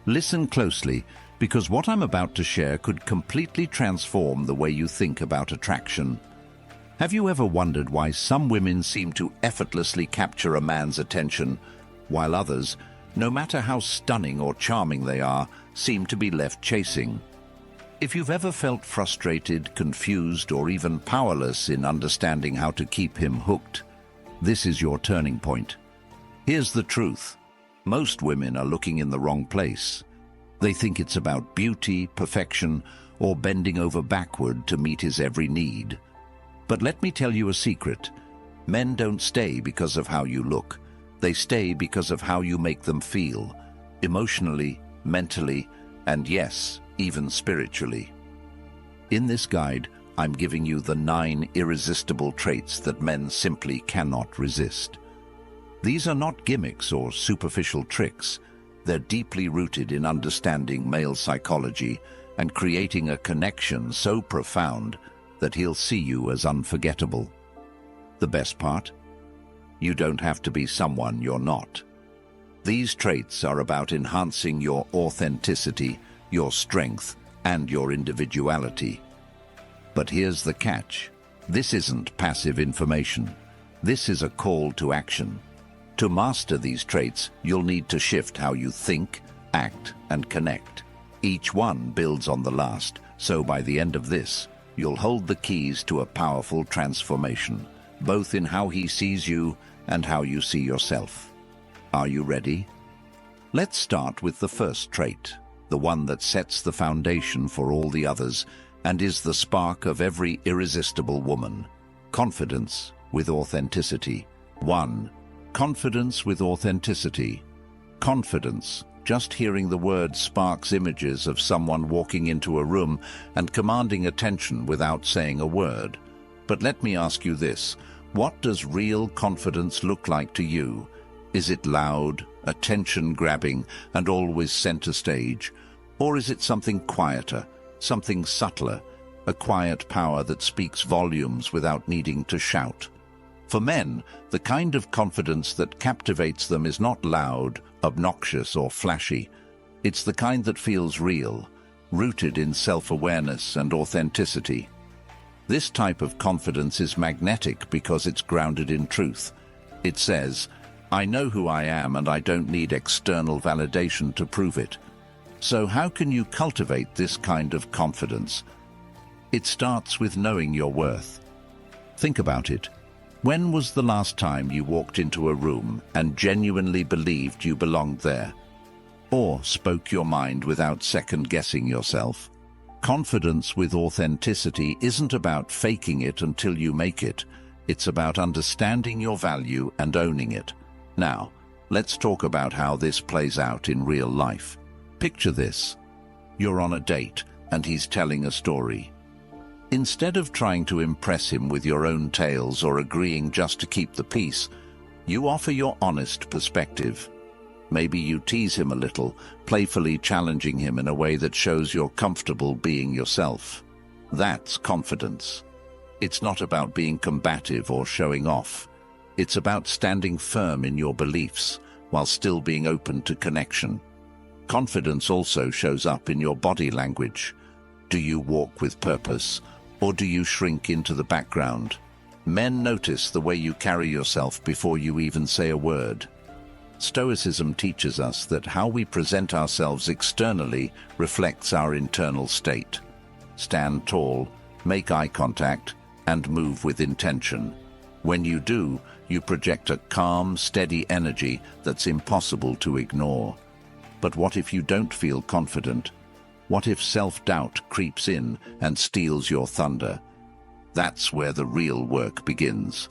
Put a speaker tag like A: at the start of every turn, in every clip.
A: Listen closely, because what I'm about to share could completely transform the way you think about attraction. Have you ever wondered why some women seem to effortlessly capture a man's attention, while others, no matter how stunning or charming they are, seem to be left chasing? If you've ever felt frustrated, confused, or even powerless in understanding how to keep him hooked, this is your turning point. Here's the truth. Most women are looking in the wrong place. They think it's about beauty, perfection, or bending over backward to meet his every need. But let me tell you a secret. Men don't stay because of how you look. They stay because of how you make them feel, emotionally, mentally, and yes, even spiritually. In this guide, I'm giving you the 9 irresistible traits that men simply cannot resist. These are not gimmicks or superficial tricks. They're deeply rooted in understanding male psychology and creating a connection so profound that he'll see you as unforgettable. The best part? You don't have to be someone you're not. These traits are about enhancing your authenticity, your strength, and your individuality. But here's the catch. This isn't passive information. This is a call to action. To master these traits, you'll need to shift how you think, act, and connect. Each one builds on the last, so by the end of this, you'll hold the keys to a powerful transformation, both in how he sees you and how you see yourself. Are you ready? Let's start with the first trait, the one that sets the foundation for all the others and is the spark of every irresistible woman. Confidence with authenticity. 1. Confidence with authenticity. Confidence. Just hearing the word sparks images of someone walking into a room and commanding attention without saying a word. But let me ask you this. What does real confidence look like to you? Is it loud, attention-grabbing, and always center stage? Or is it something quieter, something subtler, a quiet power that speaks volumes without needing to shout? For men, the kind of confidence that captivates them is not loud, obnoxious, or flashy. It's the kind that feels real, rooted in self-awareness and authenticity. This type of confidence is magnetic because it's grounded in truth. It says, "I know who I am and I don't need external validation to prove it." So how can you cultivate this kind of confidence? It starts with knowing your worth. Think about it. When was the last time you walked into a room and genuinely believed you belonged there? Or spoke your mind without second-guessing yourself? Confidence with authenticity isn't about faking it until you make it. It's about understanding your value and owning it. Now, let's talk about how this plays out in real life. Picture this. You're on a date and he's telling a story. Instead of trying to impress him with your own tales or agreeing just to keep the peace, you offer your honest perspective. Maybe you tease him a little, playfully challenging him in a way that shows you're comfortable being yourself. That's confidence. It's not about being combative or showing off. It's about standing firm in your beliefs while still being open to connection. Confidence also shows up in your body language. Do you walk with purpose, or do you shrink into the background? Men notice the way you carry yourself before you even say a word. Stoicism teaches us that how we present ourselves externally reflects our internal state. Stand tall, make eye contact, and move with intention. When you do, you project a calm, steady energy that's impossible to ignore. But what if you don't feel confident? What if self-doubt creeps in and steals your thunder? That's where the real work begins.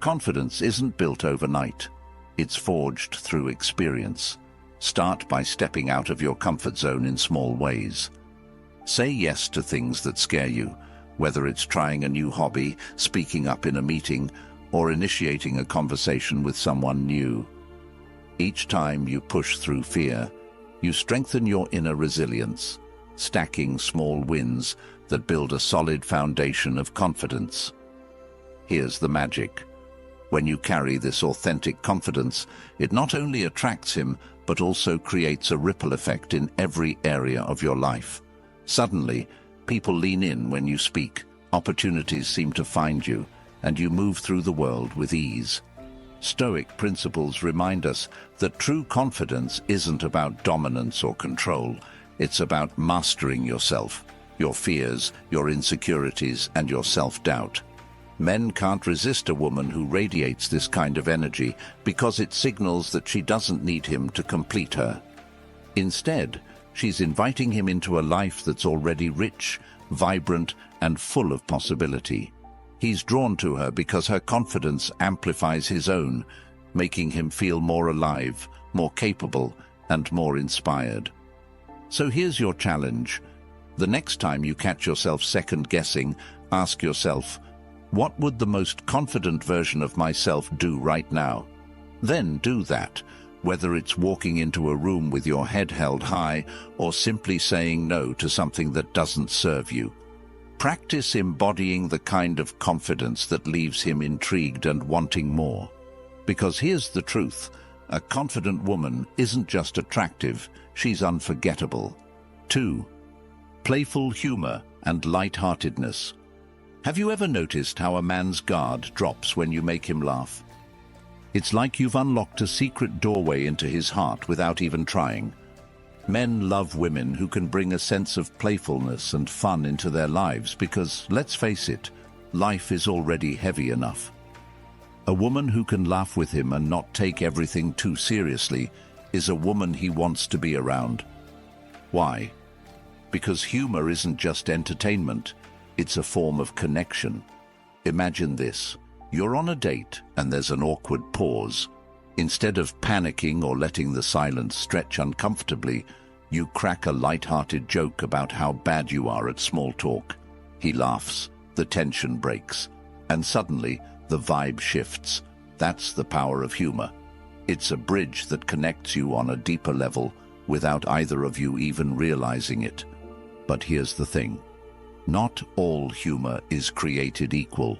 A: Confidence isn't built overnight. It's forged through experience. Start by stepping out of your comfort zone in small ways. Say yes to things that scare you, whether it's trying a new hobby, speaking up in a meeting, or initiating a conversation with someone new. Each time you push through fear, you strengthen your inner resilience, stacking small wins that build a solid foundation of confidence. Here's the magic. When you carry this authentic confidence, it not only attracts him, but also creates a ripple effect in every area of your life. Suddenly, people lean in when you speak, opportunities seem to find you, and you move through the world with ease. Stoic principles remind us that true confidence isn't about dominance or control. It's about mastering yourself, your fears, your insecurities, and your self-doubt. Men can't resist a woman who radiates this kind of energy because it signals that she doesn't need him to complete her. Instead, she's inviting him into a life that's already rich, vibrant, and full of possibility. He's drawn to her because her confidence amplifies his own, making him feel more alive, more capable, and more inspired. So here's your challenge. The next time you catch yourself second-guessing, ask yourself, what would the most confident version of myself do right now? Then do that, whether it's walking into a room with your head held high or simply saying no to something that doesn't serve you. Practice embodying the kind of confidence that leaves him intrigued and wanting more. Because here's the truth, a confident woman isn't just attractive, she's unforgettable. 2. Playful humor and light-heartedness. Have you ever noticed how a man's guard drops when you make him laugh? It's like you've unlocked a secret doorway into his heart without even trying. Men love women who can bring a sense of playfulness and fun into their lives because, let's face it, life is already heavy enough. A woman who can laugh with him and not take everything too seriously is a woman he wants to be around. Why? Because humor isn't just entertainment, it's a form of connection. Imagine this. You're on a date and there's an awkward pause. Instead of panicking or letting the silence stretch uncomfortably, you crack a light-hearted joke about how bad you are at small talk. He laughs, the tension breaks, and suddenly the vibe shifts. That's the power of humor. It's a bridge that connects you on a deeper level without either of you even realizing it. But here's the thing. Not all humor is created equal.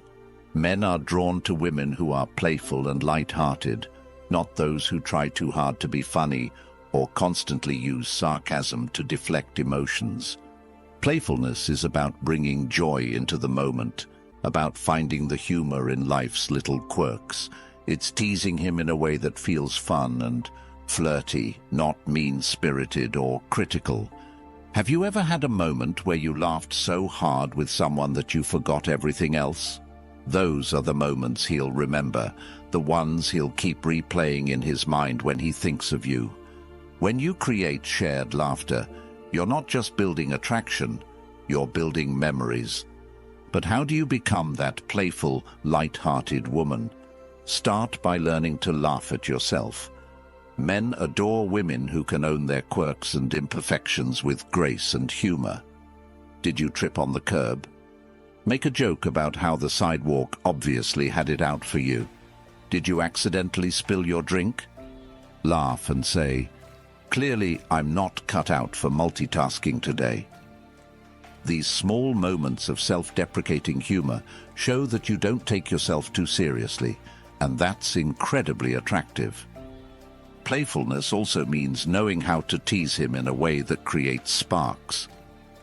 A: Men are drawn to women who are playful and light-hearted, not those who try too hard to be funny or constantly use sarcasm to deflect emotions. Playfulness is about bringing joy into the moment, about finding the humor in life's little quirks. It's teasing him in a way that feels fun and flirty, not mean-spirited or critical. Have you ever had a moment where you laughed so hard with someone that you forgot everything else? Those are the moments he'll remember, the ones he'll keep replaying in his mind when he thinks of you. When you create shared laughter, you're not just building attraction, you're building memories. But how do you become that playful, light-hearted woman? Start by learning to laugh at yourself. Men adore women who can own their quirks and imperfections with grace and humor. Did you trip on the curb? Make a joke about how the sidewalk obviously had it out for you. Did you accidentally spill your drink? Laugh and say, "Clearly, I'm not cut out for multitasking today." These small moments of self-deprecating humor show that you don't take yourself too seriously, and that's incredibly attractive. Playfulness also means knowing how to tease him in a way that creates sparks.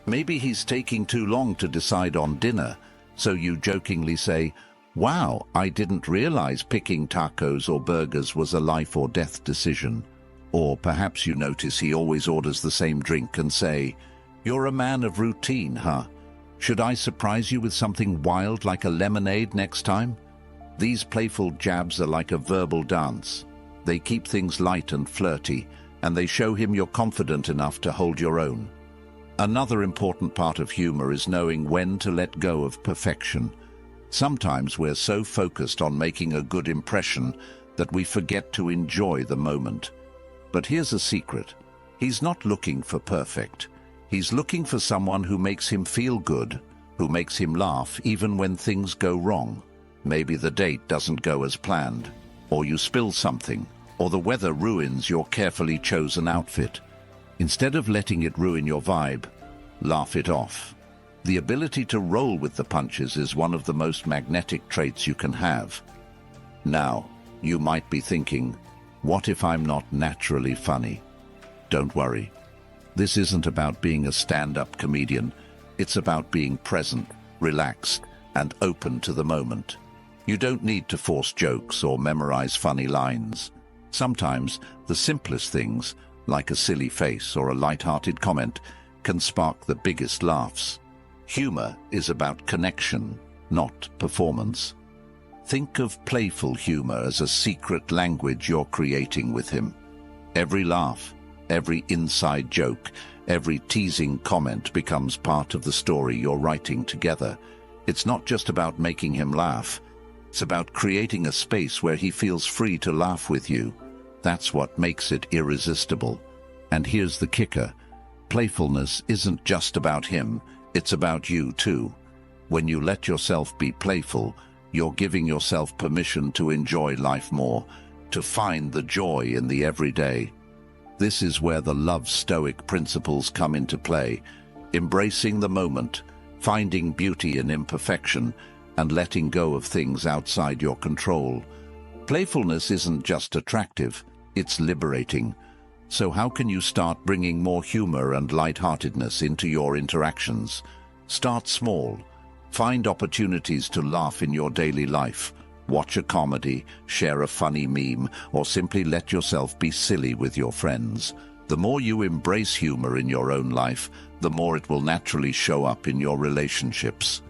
A: Maybe he's taking too long to decide on dinner, so you jokingly say, "Wow, I didn't realize picking tacos or burgers was a life or death decision." Or perhaps you notice he always orders the same drink and say, "You're a man of routine, huh? Should I surprise you with something wild like a lemonade next time?" These playful jabs are like a verbal dance. They keep things light and flirty, and they show him you're confident enough to hold your own. Another important part of humor is knowing when to let go of perfection. Sometimes we're so focused on making a good impression that we forget to enjoy the moment. But here's a secret. He's not looking for perfect. He's looking for someone who makes him feel good, who makes him laugh even when things go wrong. Maybe the date doesn't go as planned, or you spill something, or the weather ruins your carefully chosen outfit. Instead of letting it ruin your vibe, laugh it off. The ability to roll with the punches is one of the most magnetic traits you can have. Now, you might be thinking, What if I'm not naturally funny? Don't worry. This isn't about being a stand-up comedian. It's about being present, relaxed, and open to the moment. You don't need to force jokes or memorize funny lines. Sometimes the simplest things, like a silly face or a light-hearted comment, can spark the biggest laughs. Humor is about connection, not performance. Think of playful humor as a secret language you're creating with him. Every laugh, every inside joke, every teasing comment becomes part of the story you're writing together. It's not just about making him laugh. It's about creating a space where he feels free to laugh with you. That's what makes it irresistible. And here's the kicker. Playfulness isn't just about him, it's about you too. When you let yourself be playful, you're giving yourself permission to enjoy life more, to find the joy in the everyday. This is where the love Stoic principles come into play, embracing the moment, finding beauty in imperfection, and letting go of things outside your control. Playfulness isn't just attractive, it's liberating. So how can you start bringing more humor and lightheartedness into your interactions? Start small. Find opportunities to laugh in your daily life. Watch a comedy, share a funny meme, or simply let yourself be silly with your friends. The more you embrace humor in your own life, the more it will naturally show up in your relationships.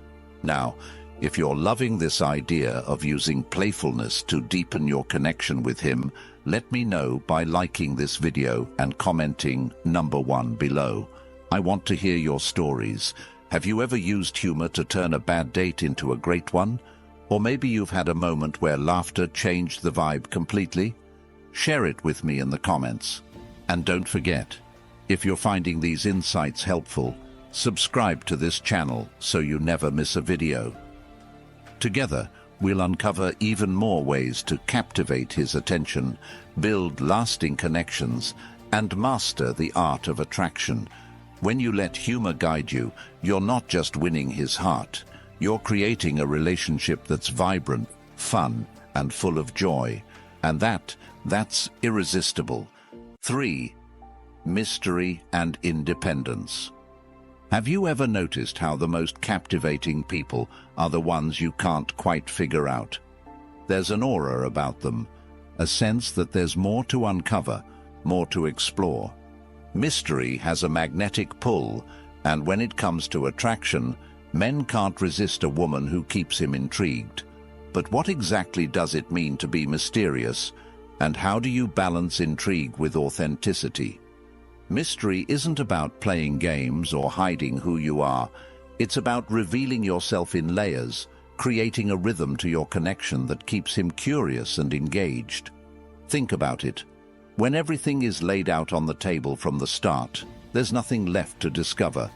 A: Now, if you're loving this idea of using playfulness to deepen your connection with him, let me know by liking this video and commenting number 1 below. I want to hear your stories. Have you ever used humor to turn a bad date into a great one? Or maybe you've had a moment where laughter changed the vibe completely? Share it with me in the comments. And don't forget, if you're finding these insights helpful, subscribe to this channel so you never miss a video. Together, we'll uncover even more ways to captivate his attention, build lasting connections, and master the art of attraction. When you let humor guide you, you're not just winning his heart. You're creating a relationship that's vibrant, fun, and full of joy. And that's irresistible. 3. Mystery and independence. Have you ever noticed how the most captivating people are the ones you can't quite figure out? There's an aura about them, a sense that there's more to uncover, more to explore. Mystery has a magnetic pull, and when it comes to attraction, men can't resist a woman who keeps him intrigued. But what exactly does it mean to be mysterious, and how do you balance intrigue with authenticity? Mystery isn't about playing games or hiding who you are. It's about revealing yourself in layers, creating a rhythm to your connection that keeps him curious and engaged. Think about it. When everything is laid out on the table from the start, there's nothing left to discover.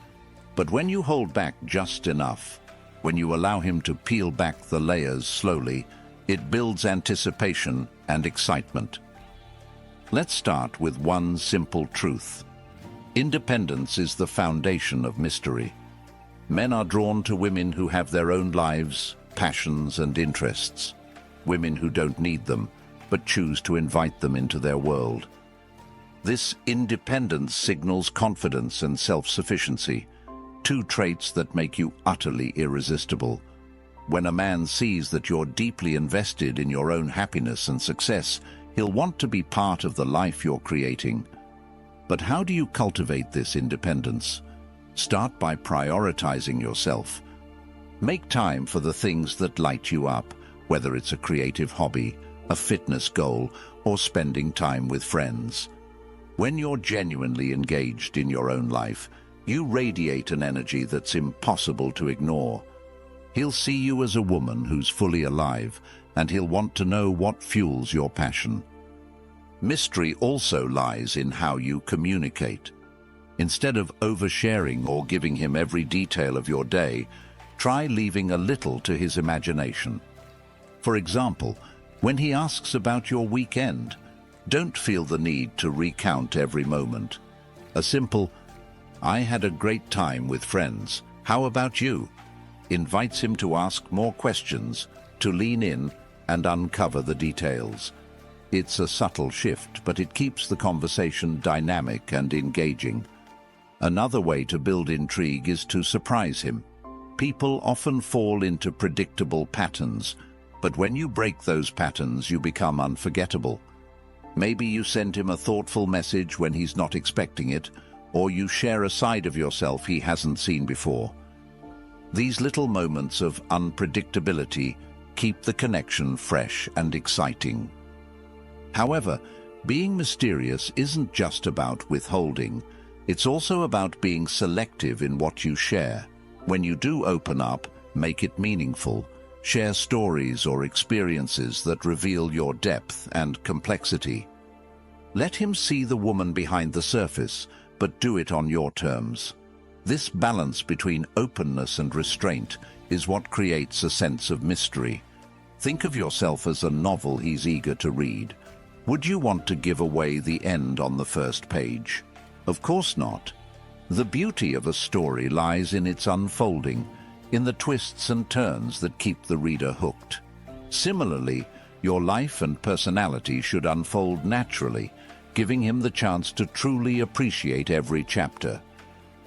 A: But when you hold back just enough, when you allow him to peel back the layers slowly, it builds anticipation and excitement. Let's start with one simple truth. Independence is the foundation of mystery. Men are drawn to women who have their own lives, passions, and interests. Women who don't need them, but choose to invite them into their world. This independence signals confidence and self-sufficiency, two traits that make you utterly irresistible. When a man sees that you're deeply invested in your own happiness and success, he'll want to be part of the life you're creating. But how do you cultivate this independence? Start by prioritizing yourself. Make time for the things that light you up, whether it's a creative hobby, a fitness goal, or spending time with friends. When you're genuinely engaged in your own life, you radiate an energy that's impossible to ignore. He'll see you as a woman who's fully alive, and he'll want to know what fuels your passion. Mystery also lies in how you communicate. Instead of oversharing or giving him every detail of your day, try leaving a little to his imagination. For example, when he asks about your weekend, don't feel the need to recount every moment. A simple, "I had a great time with friends, how about you?" invites him to ask more questions, to lean in and uncover the details. It's a subtle shift, but it keeps the conversation dynamic and engaging. Another way to build intrigue is to surprise him. People often fall into predictable patterns, but when you break those patterns, you become unforgettable. Maybe you send him a thoughtful message when he's not expecting it, or you share a side of yourself he hasn't seen before. These little moments of unpredictability keep the connection fresh and exciting. However, being mysterious isn't just about withholding. It's also about being selective in what you share. When you do open up, make it meaningful. Share stories or experiences that reveal your depth and complexity. Let him see the woman behind the surface, but do it on your terms. This balance between openness and restraint is what creates a sense of mystery. Think of yourself as a novel he's eager to read. Would you want to give away the end on the first page? Of course not. The beauty of a story lies in its unfolding, in the twists and turns that keep the reader hooked. Similarly, your life and personality should unfold naturally, giving him the chance to truly appreciate every chapter.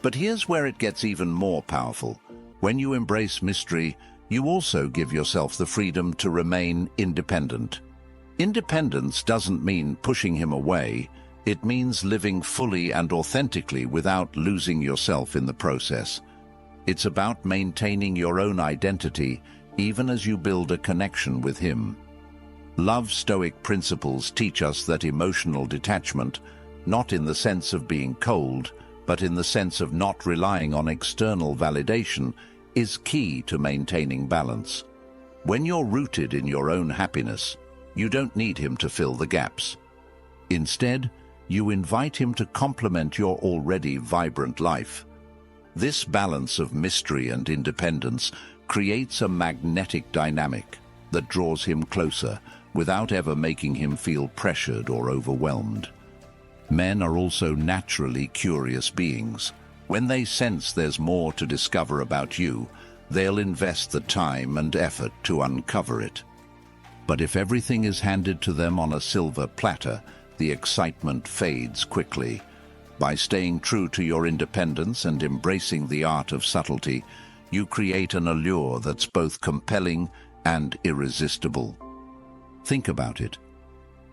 A: But here's where it gets even more powerful. When you embrace mystery, you also give yourself the freedom to remain independent. Independence doesn't mean pushing him away. It means living fully and authentically without losing yourself in the process. It's about maintaining your own identity, even as you build a connection with him. Love Stoic principles teach us that emotional detachment, not in the sense of being cold, but in the sense of not relying on external validation, is key to maintaining balance. When you're rooted in your own happiness, you don't need him to fill the gaps. Instead, you invite him to complement your already vibrant life. This balance of mystery and independence creates a magnetic dynamic that draws him closer without ever making him feel pressured or overwhelmed. Men are also naturally curious beings. When they sense there's more to discover about you, they'll invest the time and effort to uncover it. But if everything is handed to them on a silver platter, the excitement fades quickly. By staying true to your independence and embracing the art of subtlety, you create an allure that's both compelling and irresistible. Think about it.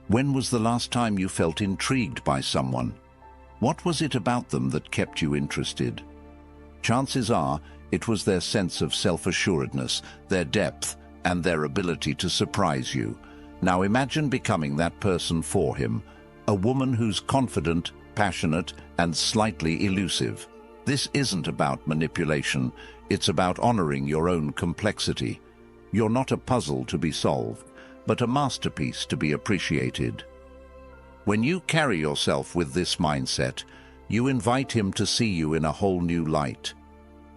A: When was the last time you felt intrigued by someone? What was it about them that kept you interested? Chances are it was their sense of self-assuredness, their depth, and their ability to surprise you. Now imagine becoming that person for him, a woman who's confident, passionate, and slightly elusive. This isn't about manipulation, it's about honoring your own complexity. You're not a puzzle to be solved, but a masterpiece to be appreciated. When you carry yourself with this mindset, you invite him to see you in a whole new light.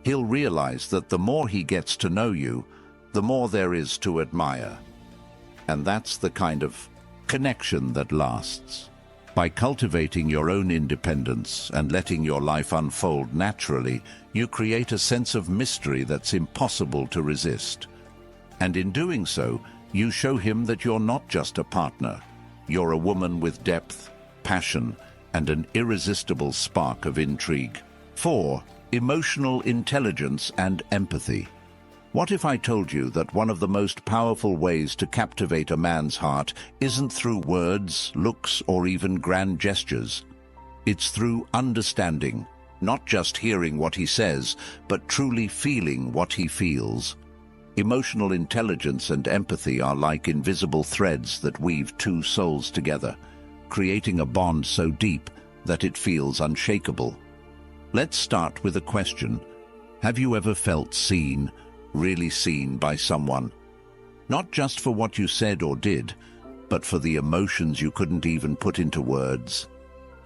A: He'll realize that the more he gets to know you, the more there is to admire. And that's the kind of connection that lasts. By cultivating your own independence and letting your life unfold naturally, you create a sense of mystery that's impossible to resist. And in doing so, you show him that you're not just a partner. You're a woman with depth, passion, and an irresistible spark of intrigue. 4. Emotional intelligence and empathy. What if I told you that one of the most powerful ways to captivate a man's heart isn't through words, looks, or even grand gestures? It's through understanding, not just hearing what he says, but truly feeling what he feels. Emotional intelligence and empathy are like invisible threads that weave two souls together, creating a bond so deep that it feels unshakable. Let's start with a question. Have you ever felt seen, really seen by someone? Not just for what you said or did, but for the emotions you couldn't even put into words.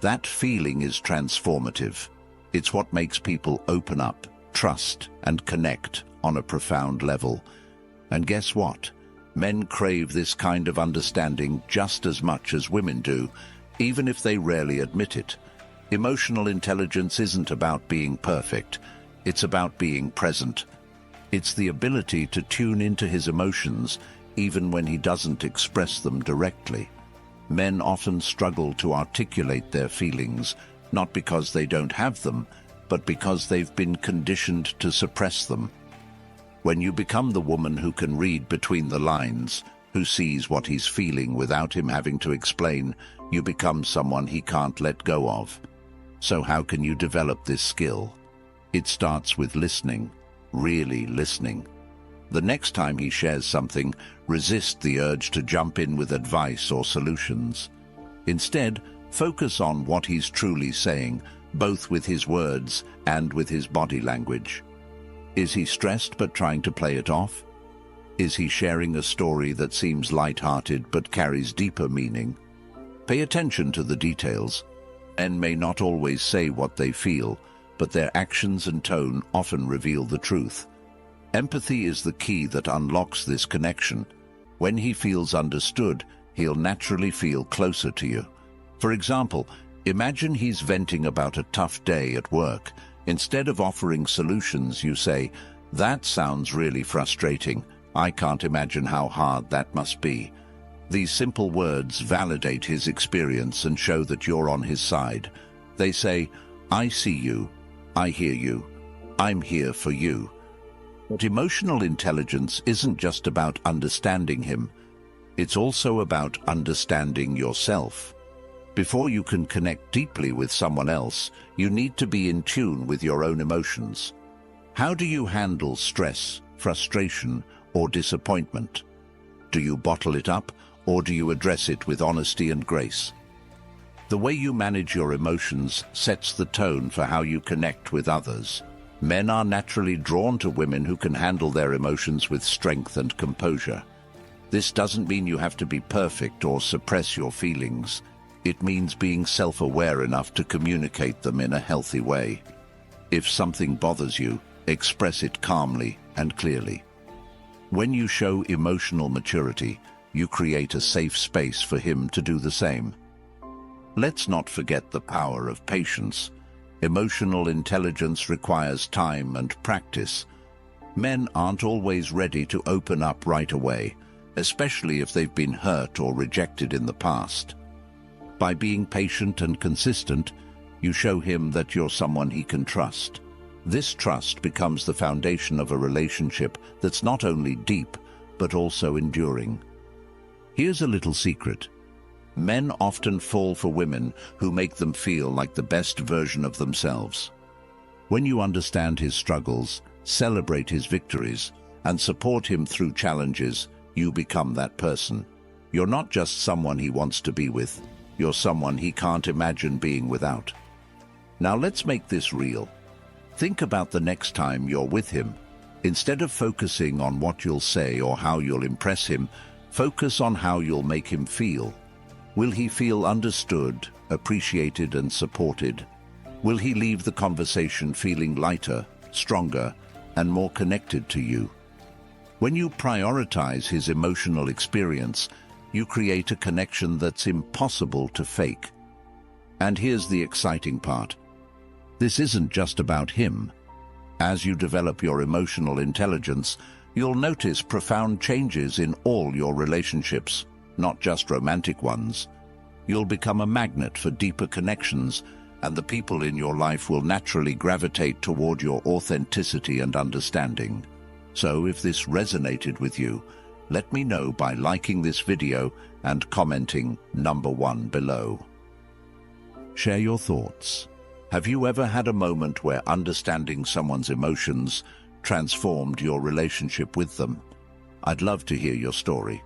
A: That feeling is transformative. It's what makes people open up, trust, and connect on a profound level. And guess what? Men crave this kind of understanding just as much as women do, even if they rarely admit it. Emotional intelligence isn't about being perfect. It's about being present. It's the ability to tune into his emotions even when he doesn't express them directly. Men often struggle to articulate their feelings, not because they don't have them, but because they've been conditioned to suppress them. When you become the woman who can read between the lines, who sees what he's feeling without him having to explain, you become someone he can't let go of. So how can you develop this skill? It starts with listening, really listening. The next time he shares something, resist the urge to jump in with advice or solutions. Instead, focus on what he's truly saying, both with his words and with his body language. Is he stressed but trying to play it off? Is he sharing a story that seems light-hearted but carries deeper meaning? Pay attention to the details. Men may not always say what they feel, but their actions and tone often reveal the truth. Empathy is the key that unlocks this connection. When he feels understood, he'll naturally feel closer to you. For example, imagine he's venting about a tough day at work. Instead of offering solutions, you say, "That sounds really frustrating. I can't imagine how hard that must be." These simple words validate his experience and show that you're on his side. They say, "I see you. I hear you. I'm here for you." But emotional intelligence isn't just about understanding him. It's also about understanding yourself. Before you can connect deeply with someone else, you need to be in tune with your own emotions. How do you handle stress, frustration, or disappointment? Do you bottle it up, or do you address it with honesty and grace? The way you manage your emotions sets the tone for how you connect with others. Men are naturally drawn to women who can handle their emotions with strength and composure. This doesn't mean you have to be perfect or suppress your feelings. It means being self-aware enough to communicate them in a healthy way. If something bothers you, express it calmly and clearly. When you show emotional maturity, you create a safe space for him to do the same. Let's not forget the power of patience. Emotional intelligence requires time and practice. Men aren't always ready to open up right away, especially if they've been hurt or rejected in the past. By being patient and consistent, you show him that you're someone he can trust. This trust becomes the foundation of a relationship that's not only deep, but also enduring. Here's a little secret. Men often fall for women who make them feel like the best version of themselves. When you understand his struggles, celebrate his victories, and support him through challenges, you become that person. You're not just someone he wants to be with, you're someone he can't imagine being without. Now let's make this real. Think about the next time you're with him. Instead of focusing on what you'll say or how you'll impress him, focus on how you'll make him feel. Will he feel understood, appreciated, and supported? Will he leave the conversation feeling lighter, stronger, and more connected to you? When you prioritize his emotional experience, you create a connection that's impossible to fake. And here's the exciting part. This isn't just about him. As you develop your emotional intelligence, you'll notice profound changes in all your relationships, not just romantic ones. You'll become a magnet for deeper connections, and the people in your life will naturally gravitate toward your authenticity and understanding. So if this resonated with you, let me know by liking this video and commenting number 1 below. Share your thoughts. Have you ever had a moment where understanding someone's emotions transformed your relationship with them? I'd love to hear your story.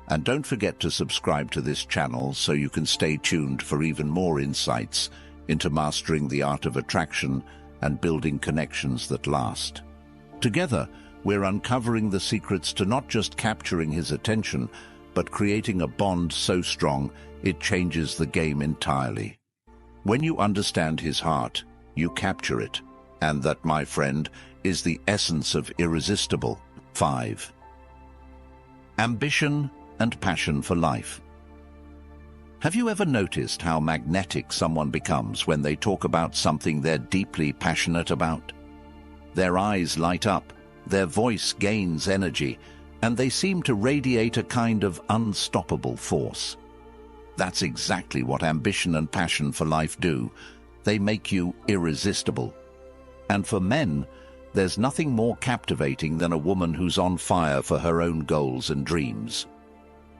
A: And don't forget to subscribe to this channel so you can stay tuned for even more insights into mastering the art of attraction and building connections that last. Together, we're uncovering the secrets to not just capturing his attention, but creating a bond so strong it changes the game entirely. When you understand his heart, you capture it. And that, my friend, is the essence of irresistible. 5. Ambition and passion for life. Have you ever noticed how magnetic someone becomes when they talk about something they're deeply passionate about? Their eyes light up, their voice gains energy, and they seem to radiate a kind of unstoppable force. That's exactly what ambition and passion for life do. They make you irresistible. And for men, there's nothing more captivating than a woman who's on fire for her own goals and dreams.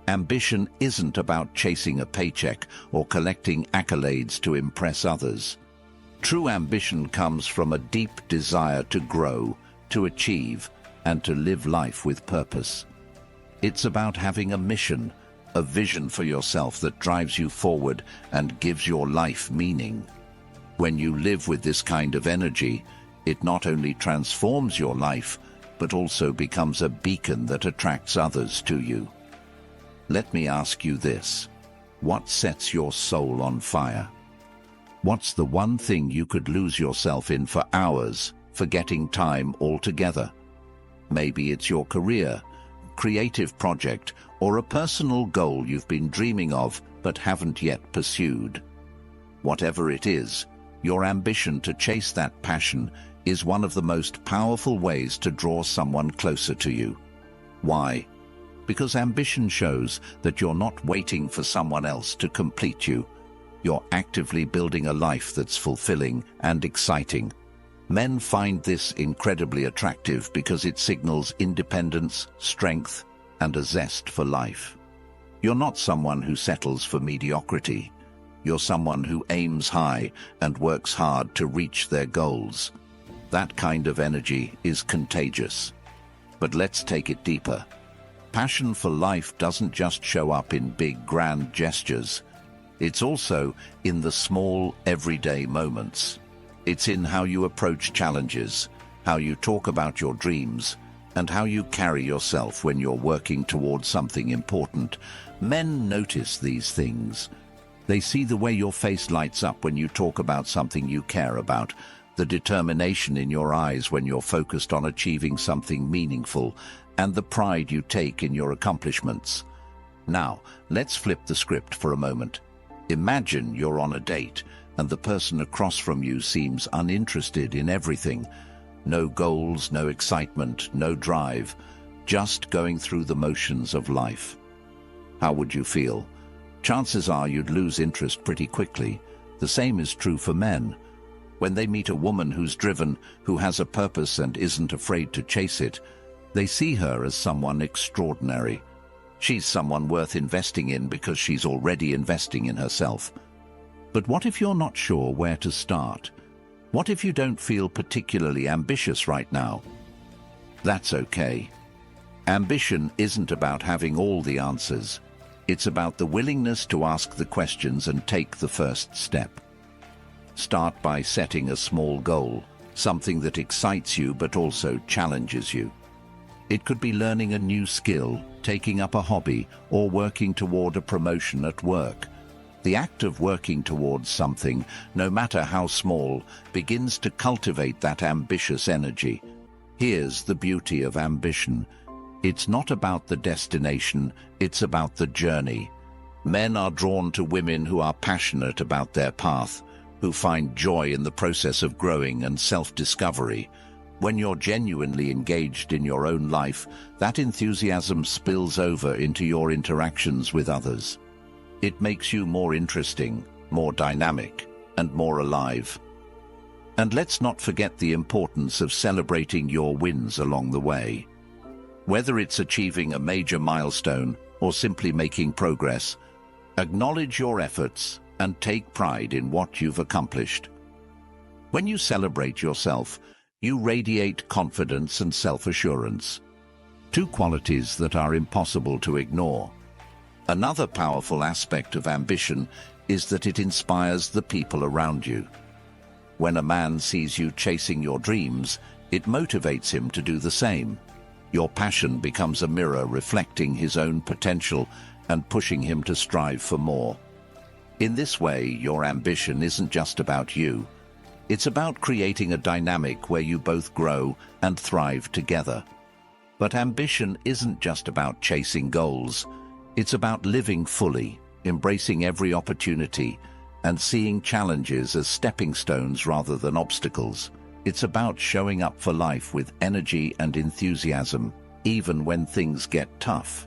A: Ambition isn't about chasing a paycheck or collecting accolades to impress others. True ambition comes from a deep desire to grow, to achieve, and to live life with purpose. It's about having a mission, a vision for yourself that drives you forward and gives your life meaning. When you live with this kind of energy, it not only transforms your life, but also becomes a beacon that attracts others to you. Let me ask you this: what sets your soul on fire? What's the one thing you could lose yourself in for hours, forgetting time altogether? Maybe it's your career, creative project, or a personal goal you've been dreaming of but haven't yet pursued. Whatever it is, your ambition to chase that passion is one of the most powerful ways to draw someone closer to you. Why? Because ambition shows that you're not waiting for someone else to complete you. You're actively building a life that's fulfilling and exciting. Men find this incredibly attractive because it signals independence, strength, and a zest for life. You're not someone who settles for mediocrity. You're someone who aims high and works hard to reach their goals. That kind of energy is contagious. But let's take it deeper. Passion for life doesn't just show up in big, grand gestures. It's also in the small, everyday moments. It's in how you approach challenges, how you talk about your dreams, and how you carry yourself when you're working towards something important. Men notice these things. They see the way your face lights up when you talk about something you care about, the determination in your eyes when you're focused on achieving something meaningful, and the pride you take in your accomplishments. Now, let's flip the script for a moment. Imagine you're on a date, and the person across from you seems uninterested in everything. No goals, no excitement, no drive, just going through the motions of life. How would you feel? Chances are you'd lose interest pretty quickly. The same is true for men. When they meet a woman who's driven, who has a purpose and isn't afraid to chase it, they see her as someone extraordinary. She's someone worth investing in because she's already investing in herself. But what if you're not sure where to start? What if you don't feel particularly ambitious right now? That's okay. Ambition isn't about having all the answers. It's about the willingness to ask the questions and take the first step. Start by setting a small goal, something that excites you but also challenges you. It could be learning a new skill, taking up a hobby, or working toward a promotion at work. The act of working towards something, no matter how small, begins to cultivate that ambitious energy. Here's the beauty of ambition. It's not about the destination, it's about the journey. Men are drawn to women who are passionate about their path, who find joy in the process of growing and self-discovery. When you're genuinely engaged in your own life, that enthusiasm spills over into your interactions with others. It makes you more interesting, more dynamic, and more alive. And let's not forget the importance of celebrating your wins along the way. Whether it's achieving a major milestone or simply making progress, acknowledge your efforts and take pride in what you've accomplished. When you celebrate yourself, you radiate confidence and self-assurance, two qualities that are impossible to ignore. Another powerful aspect of ambition is that it inspires the people around you. When a man sees you chasing your dreams, it motivates him to do the same. Your passion becomes a mirror reflecting his own potential and pushing him to strive for more. In this way, your ambition isn't just about you. It's about creating a dynamic where you both grow and thrive together. But ambition isn't just about chasing goals. It's about living fully, embracing every opportunity, and seeing challenges as stepping stones rather than obstacles. It's about showing up for life with energy and enthusiasm, even when things get tough.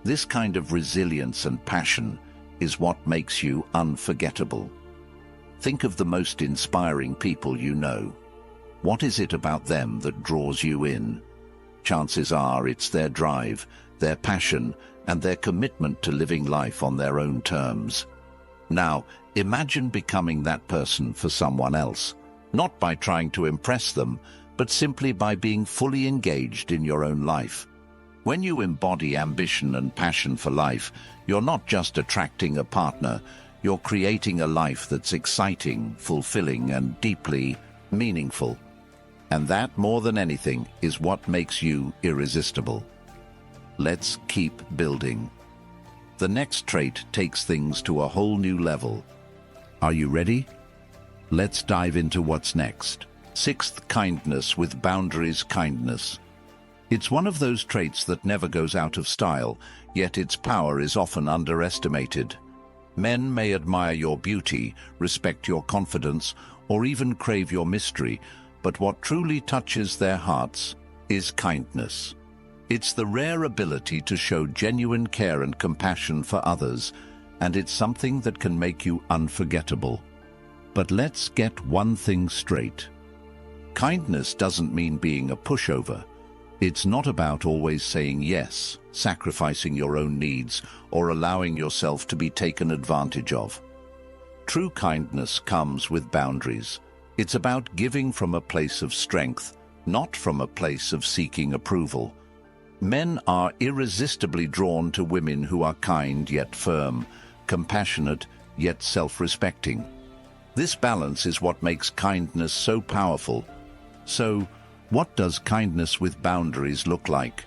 A: This kind of resilience and passion is what makes you unforgettable. Think of the most inspiring people you know. What is it about them that draws you in? Chances are it's their drive, their passion, and their commitment to living life on their own terms. Now, imagine becoming that person for someone else, not by trying to impress them, but simply by being fully engaged in your own life. When you embody ambition and passion for life, you're not just attracting a partner, you're creating a life that's exciting, fulfilling, and deeply meaningful. And that, more than anything, is what makes you irresistible. Let's keep building. The next trait takes things to a whole new level. Are you ready? Let's dive into what's next. Sixth, kindness with boundaries. Kindness. It's one of those traits that never goes out of style, yet its power is often underestimated. Men may admire your beauty, respect your confidence, or even crave your mystery, but what truly touches their hearts is kindness. It's the rare ability to show genuine care and compassion for others, and it's something that can make you unforgettable. But let's get one thing straight. Kindness doesn't mean being a pushover. It's not about always saying yes, sacrificing your own needs, or allowing yourself to be taken advantage of. True kindness comes with boundaries. It's about giving from a place of strength, not from a place of seeking approval. Men are irresistibly drawn to women who are kind yet firm, compassionate yet self-respecting. This balance is what makes kindness so powerful. So, what does kindness with boundaries look like?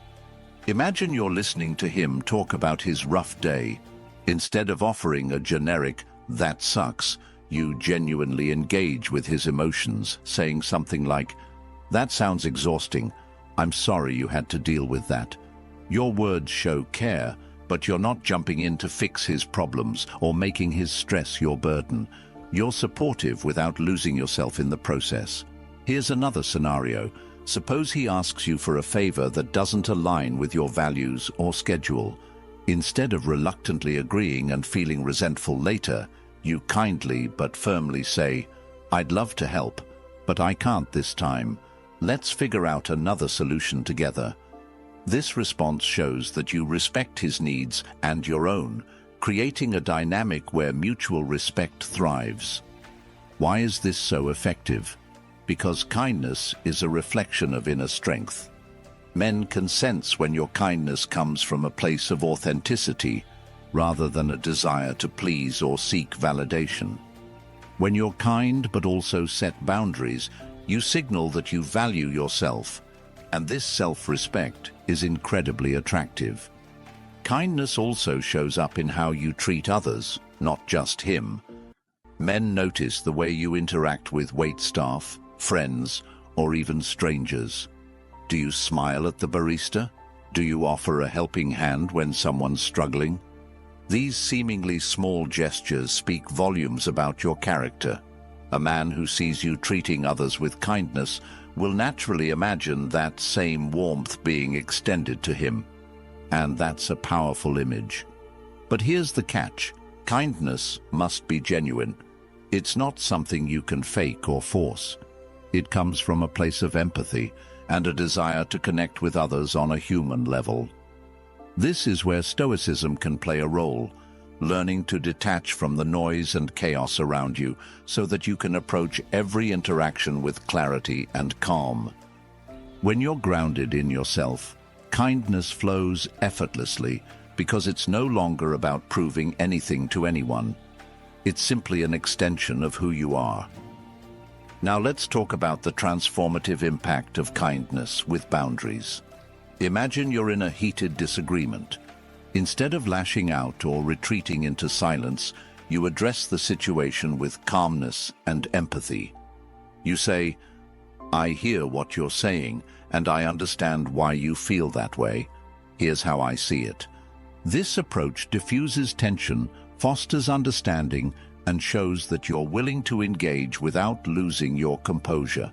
A: Imagine you're listening to him talk about his rough day. Instead of offering a generic, "that sucks," you genuinely engage with his emotions, saying something like, "That sounds exhausting. I'm sorry you had to deal with that." Your words show care, but you're not jumping in to fix his problems or making his stress your burden. You're supportive without losing yourself in the process. Here's another scenario. Suppose he asks you for a favor that doesn't align with your values or schedule. Instead of reluctantly agreeing and feeling resentful later, you kindly but firmly say, "I'd love to help, but I can't this time. Let's figure out another solution together." This response shows that you respect his needs and your own, creating a dynamic where mutual respect thrives. Why is this so effective? Because kindness is a reflection of inner strength. Men can sense when your kindness comes from a place of authenticity, rather than a desire to please or seek validation. When you're kind but also set boundaries, you signal that you value yourself, and this self-respect is incredibly attractive. Kindness also shows up in how you treat others, not just him. Men notice the way you interact with waitstaff, friends, or even strangers. Do you smile at the barista? Do you offer a helping hand when someone's struggling? These seemingly small gestures speak volumes about your character. A man who sees you treating others with kindness will naturally imagine that same warmth being extended to him. And that's a powerful image. But here's the catch. Kindness must be genuine. It's not something you can fake or force. It comes from a place of empathy and a desire to connect with others on a human level. This is where Stoicism can play a role, learning to detach from the noise and chaos around you so that you can approach every interaction with clarity and calm. When you're grounded in yourself, kindness flows effortlessly because it's no longer about proving anything to anyone. It's simply an extension of who you are. Now let's talk about the transformative impact of kindness with boundaries. Imagine you're in a heated disagreement. Instead of lashing out or retreating into silence, you address the situation with calmness and empathy. You say, "I hear what you're saying, and I understand why you feel that way. Here's how I see it." This approach diffuses tension, fosters understanding, and shows that you're willing to engage without losing your composure.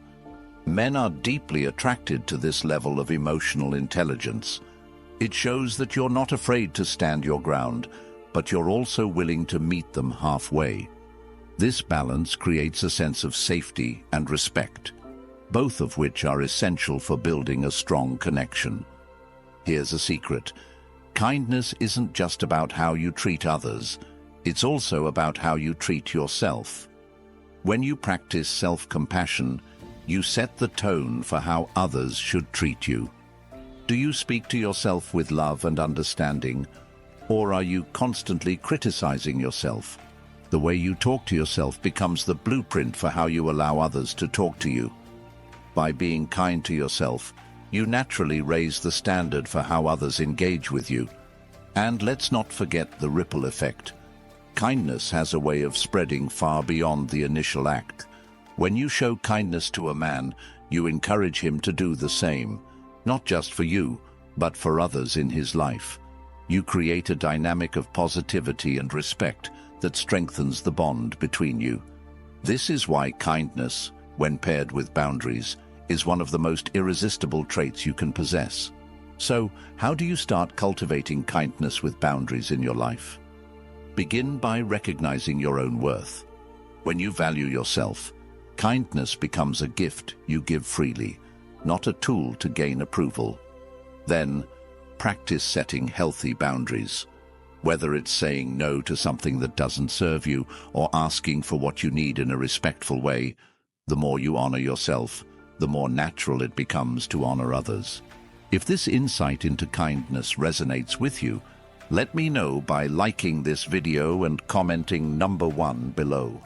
A: Men are deeply attracted to this level of emotional intelligence. It shows that you're not afraid to stand your ground, but you're also willing to meet them halfway. This balance creates a sense of safety and respect, both of which are essential for building a strong connection. Here's a secret. Kindness isn't just about how you treat others, it's also about how you treat yourself. When you practice self-compassion, you set the tone for how others should treat you. Do you speak to yourself with love and understanding, or are you constantly criticizing yourself? The way you talk to yourself becomes the blueprint for how you allow others to talk to you. By being kind to yourself, you naturally raise the standard for how others engage with you. And let's not forget the ripple effect. Kindness has a way of spreading far beyond the initial act. When you show kindness to a man, you encourage him to do the same, not just for you, but for others in his life. You create a dynamic of positivity and respect that strengthens the bond between you. This is why kindness, when paired with boundaries, is one of the most irresistible traits you can possess. So, how do you start cultivating kindness with boundaries in your life? Begin by recognizing your own worth. When you value yourself, kindness becomes a gift you give freely, not a tool to gain approval. Then, practice setting healthy boundaries. Whether it's saying no to something that doesn't serve you or asking for what you need in a respectful way, the more you honor yourself, the more natural it becomes to honor others. If this insight into kindness resonates with you, let me know by liking this video and commenting number 1 below.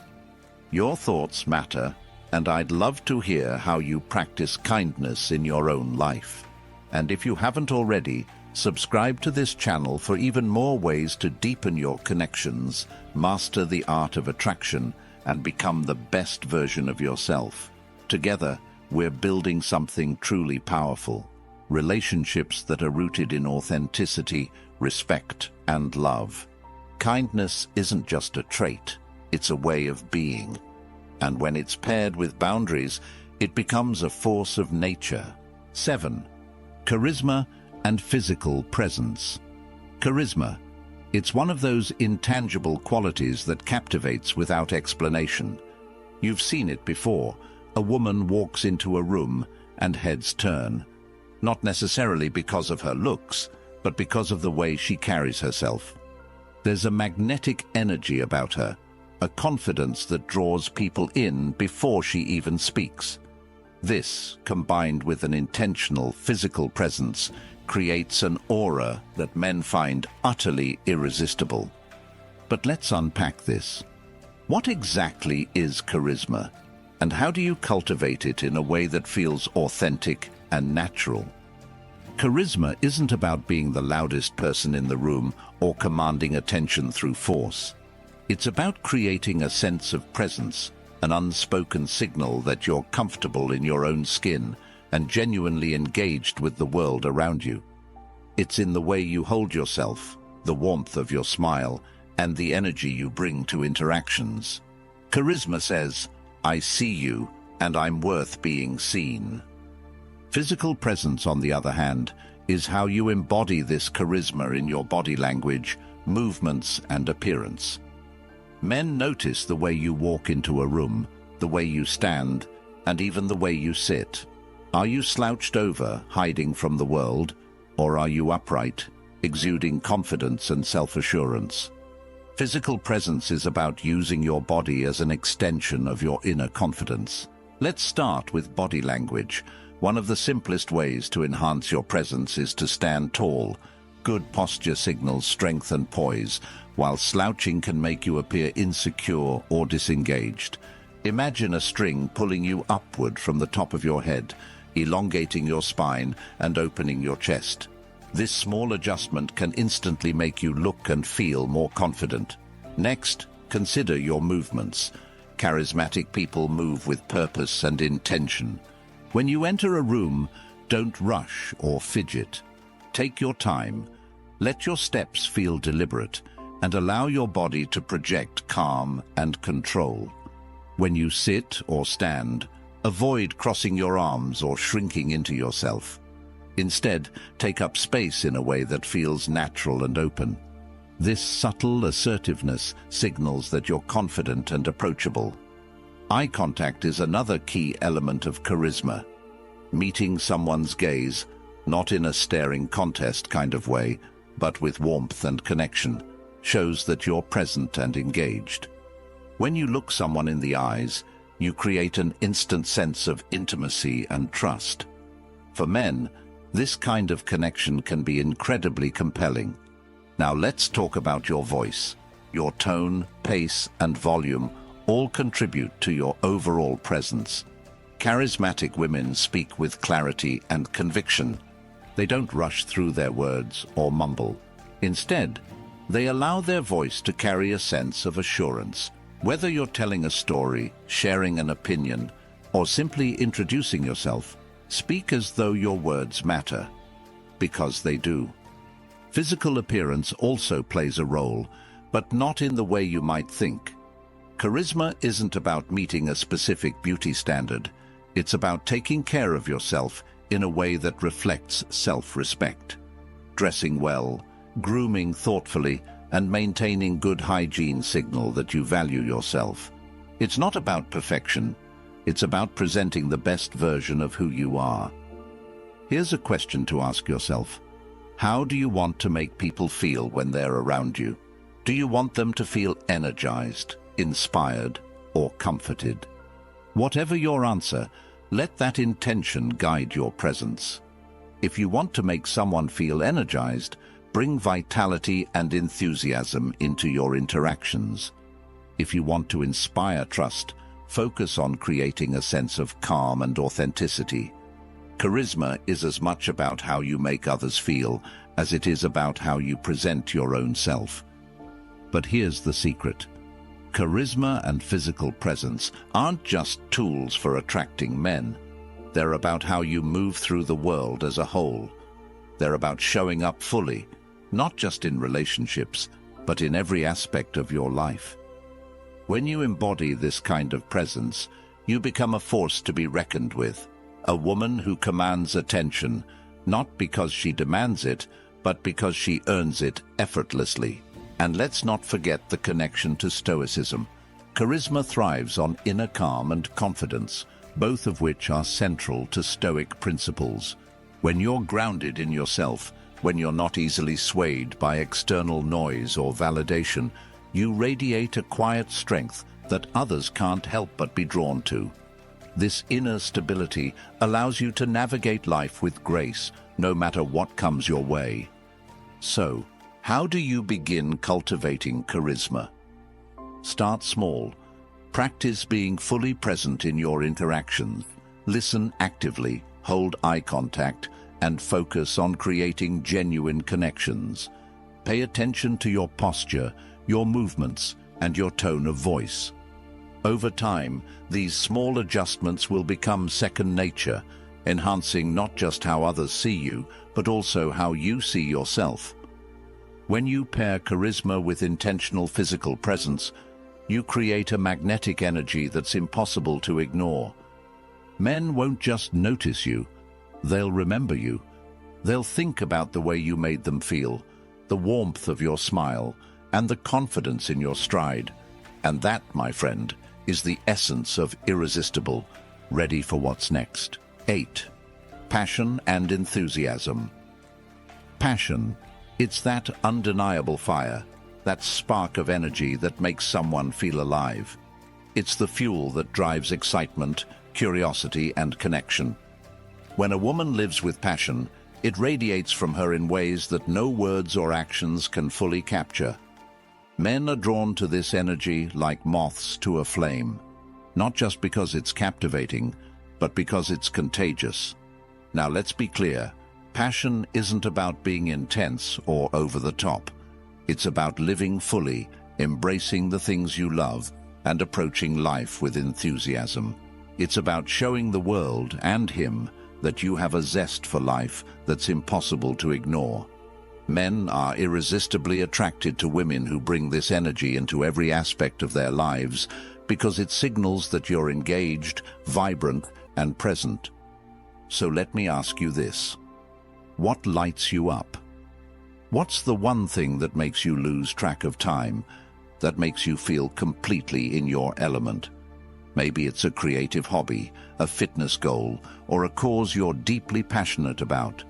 A: Your thoughts matter, and I'd love to hear how you practice kindness in your own life. And if you haven't already, subscribe to this channel for even more ways to deepen your connections, master the art of attraction, and become the best version of yourself. Together, we're building something truly powerful. Relationships that are rooted in authenticity, respect, and love. Kindness isn't just a trait, it's a way of being. And when it's paired with boundaries, it becomes a force of nature. 7. Charisma and physical presence. Charisma. It's one of those intangible qualities that captivates without explanation. You've seen it before. A woman walks into a room and heads turn. Not necessarily because of her looks, but because of the way she carries herself. There's a magnetic energy about her, a confidence that draws people in before she even speaks. This, combined with an intentional physical presence, creates an aura that men find utterly irresistible. But let's unpack this. What exactly is charisma, and how do you cultivate it in a way that feels authentic and natural? Charisma isn't about being the loudest person in the room or commanding attention through force. It's about creating a sense of presence, an unspoken signal that you're comfortable in your own skin and genuinely engaged with the world around you. It's in the way you hold yourself, the warmth of your smile, and the energy you bring to interactions. Charisma says, "I see you, and I'm worth being seen." Physical presence, on the other hand, is how you embody this charisma in your body language, movements, and appearance. Men notice the way you walk into a room, the way you stand, and even the way you sit. Are you slouched over, hiding from the world, or are you upright, exuding confidence and self-assurance? Physical presence is about using your body as an extension of your inner confidence. Let's start with body language. One of the simplest ways to enhance your presence is to stand tall. Good posture signals strength and poise, while slouching can make you appear insecure or disengaged. Imagine a string pulling you upward from the top of your head, elongating your spine and opening your chest. This small adjustment can instantly make you look and feel more confident. Next, consider your movements. Charismatic people move with purpose and intention. When you enter a room, don't rush or fidget. Take your time. Let your steps feel deliberate and allow your body to project calm and control. When you sit or stand, avoid crossing your arms or shrinking into yourself. Instead, take up space in a way that feels natural and open. This subtle assertiveness signals that you're confident and approachable. Eye contact is another key element of charisma. Meeting someone's gaze, not in a staring contest kind of way, but with warmth and connection, shows that you're present and engaged. When you look someone in the eyes, you create an instant sense of intimacy and trust. For men, this kind of connection can be incredibly compelling. Now let's talk about your voice. Your tone, pace, and volume all contribute to your overall presence. Charismatic women speak with clarity and conviction. They don't rush through their words or mumble. Instead, they allow their voice to carry a sense of assurance. Whether you're telling a story, sharing an opinion, or simply introducing yourself, speak as though your words matter, because they do. Physical appearance also plays a role, but not in the way you might think. Charisma isn't about meeting a specific beauty standard. It's about taking care of yourself in a way that reflects self-respect. Dressing well, grooming thoughtfully, and maintaining good hygiene signal that you value yourself. It's not about perfection. It's about presenting the best version of who you are. Here's a question to ask yourself. How do you want to make people feel when they're around you? Do you want them to feel energized, inspired, or comforted? Whatever your answer, let that intention guide your presence. If you want to make someone feel energized, bring vitality and enthusiasm into your interactions. If you want to inspire trust, focus on creating a sense of calm and authenticity. Charisma is as much about how you make others feel as it is about how you present your own self. But here's the secret. Charisma and physical presence aren't just tools for attracting men. They're about how you move through the world as a whole. They're about showing up fully, not just in relationships, but in every aspect of your life. When you embody this kind of presence, you become a force to be reckoned with, a woman who commands attention, not because she demands it, but because she earns it effortlessly. And let's not forget the connection to Stoicism. Charisma thrives on inner calm and confidence, both of which are central to Stoic principles. When you're grounded in yourself, when you're not easily swayed by external noise or validation, you radiate a quiet strength that others can't help but be drawn to. This inner stability allows you to navigate life with grace, no matter what comes your way. So, how do you begin cultivating charisma? Start small. Practice being fully present in your interactions. Listen actively, hold eye contact, and focus on creating genuine connections. Pay attention to your posture, your movements, and your tone of voice. Over time, these small adjustments will become second nature, enhancing not just how others see you, but also how you see yourself. When you pair charisma with intentional physical presence, you create a magnetic energy that's impossible to ignore. Men won't just notice you, they'll remember you. They'll think about the way you made them feel, the warmth of your smile, and the confidence in your stride. And that, my friend, is the essence of irresistible, ready for what's next. 8. Passion and enthusiasm. Passion. It's that undeniable fire, that spark of energy that makes someone feel alive. It's the fuel that drives excitement, curiosity, and connection. When a woman lives with passion, it radiates from her in ways that no words or actions can fully capture. Men are drawn to this energy like moths to a flame, not just because it's captivating, but because it's contagious. Now let's be clear. Passion isn't about being intense or over the top. It's about living fully, embracing the things you love, and approaching life with enthusiasm. It's about showing the world and him that you have a zest for life that's impossible to ignore. Men are irresistibly attracted to women who bring this energy into every aspect of their lives because it signals that you're engaged, vibrant, and present. So let me ask you this. What lights you up? What's the one thing that makes you lose track of time, that makes you feel completely in your element? Maybe it's a creative hobby, a fitness goal, or a cause you're deeply passionate about.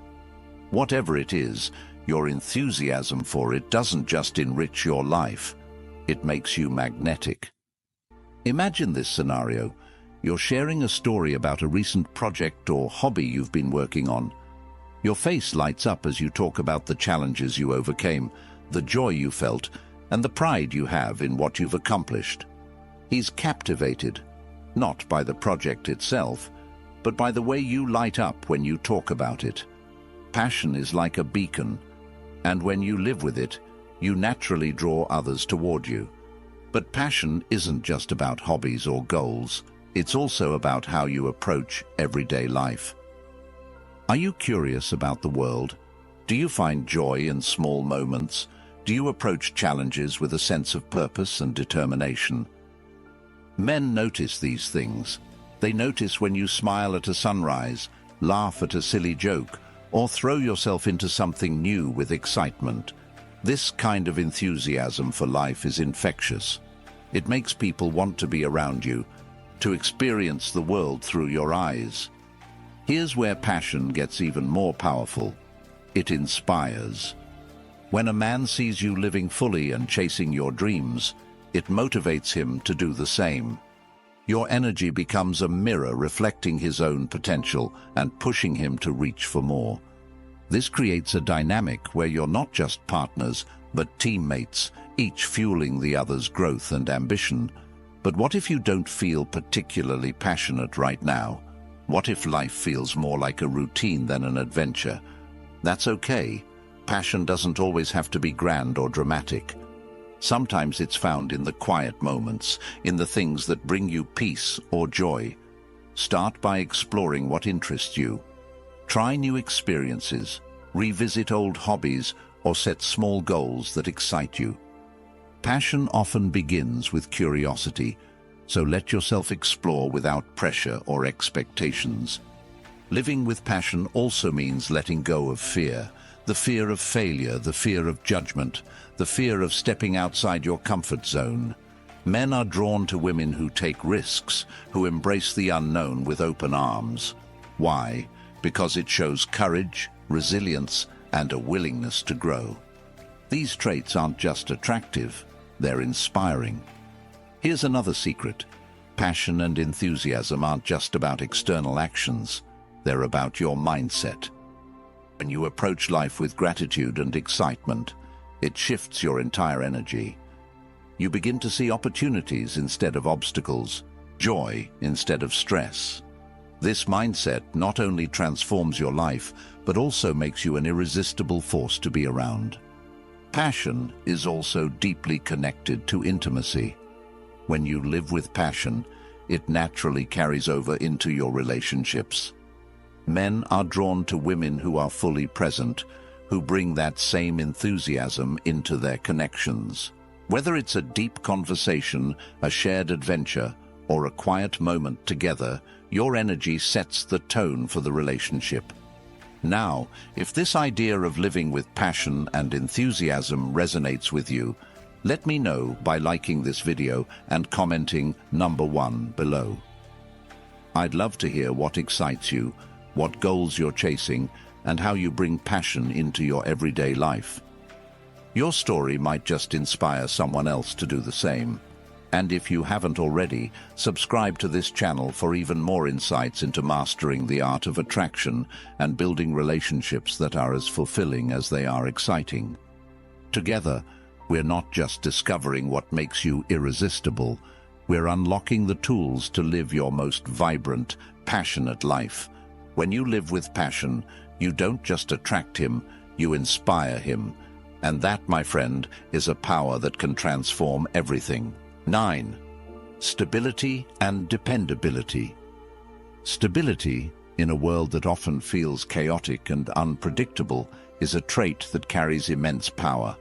A: Whatever it is, your enthusiasm for it doesn't just enrich your life, it makes you magnetic. Imagine this scenario. You're sharing a story about a recent project or hobby you've been working on. Your face lights up as you talk about the challenges you overcame, the joy you felt, and the pride you have in what you've accomplished. He's captivated, not by the project itself, but by the way you light up when you talk about it. Passion is like a beacon, and when you live with it, you naturally draw others toward you. But passion isn't just about hobbies or goals, it's also about how you approach everyday life. Are you curious about the world? Do you find joy in small moments? Do you approach challenges with a sense of purpose and determination? Men notice these things. They notice when you smile at a sunrise, laugh at a silly joke, or throw yourself into something new with excitement. This kind of enthusiasm for life is infectious. It makes people want to be around you, to experience the world through your eyes. Here's where passion gets even more powerful. It inspires. When a man sees you living fully and chasing your dreams, it motivates him to do the same. Your energy becomes a mirror reflecting his own potential and pushing him to reach for more. This creates a dynamic where you're not just partners, but teammates, each fueling the other's growth and ambition. But what if you don't feel particularly passionate right now? What if life feels more like a routine than an adventure? That's okay. Passion doesn't always have to be grand or dramatic. Sometimes it's found in the quiet moments, in the things that bring you peace or joy. Start by exploring what interests you. Try new experiences, revisit old hobbies, or set small goals that excite you. Passion often begins with curiosity, so let yourself explore without pressure or expectations. Living with passion also means letting go of fear. The fear of failure, the fear of judgment, the fear of stepping outside your comfort zone. Men are drawn to women who take risks, who embrace the unknown with open arms. Why? Because it shows courage, resilience, and a willingness to grow. These traits aren't just attractive, they're inspiring. Here's another secret. Passion and enthusiasm aren't just about external actions, they're about your mindset. When you approach life with gratitude and excitement, it shifts your entire energy. You begin to see opportunities instead of obstacles, joy instead of stress. This mindset not only transforms your life, but also makes you an irresistible force to be around. Passion is also deeply connected to intimacy. When you live with passion, it naturally carries over into your relationships. Men are drawn to women who are fully present, who bring that same enthusiasm into their connections. Whether it's a deep conversation, a shared adventure, or a quiet moment together, your energy sets the tone for the relationship. Now, if this idea of living with passion and enthusiasm resonates with you, let me know by liking this video and commenting number 1 below. I'd love to hear what excites you, what goals you're chasing, and how you bring passion into your everyday life. Your story might just inspire someone else to do the same. And if you haven't already, subscribe to this channel for even more insights into mastering the art of attraction and building relationships that are as fulfilling as they are exciting. Together, we're not just discovering what makes you irresistible, we're unlocking the tools to live your most vibrant, passionate life. When you live with passion, you don't just attract him, you inspire him. And that, my friend, is a power that can transform everything. 9. Stability and dependability. Stability, in a world that often feels chaotic and unpredictable, is a trait that carries immense power.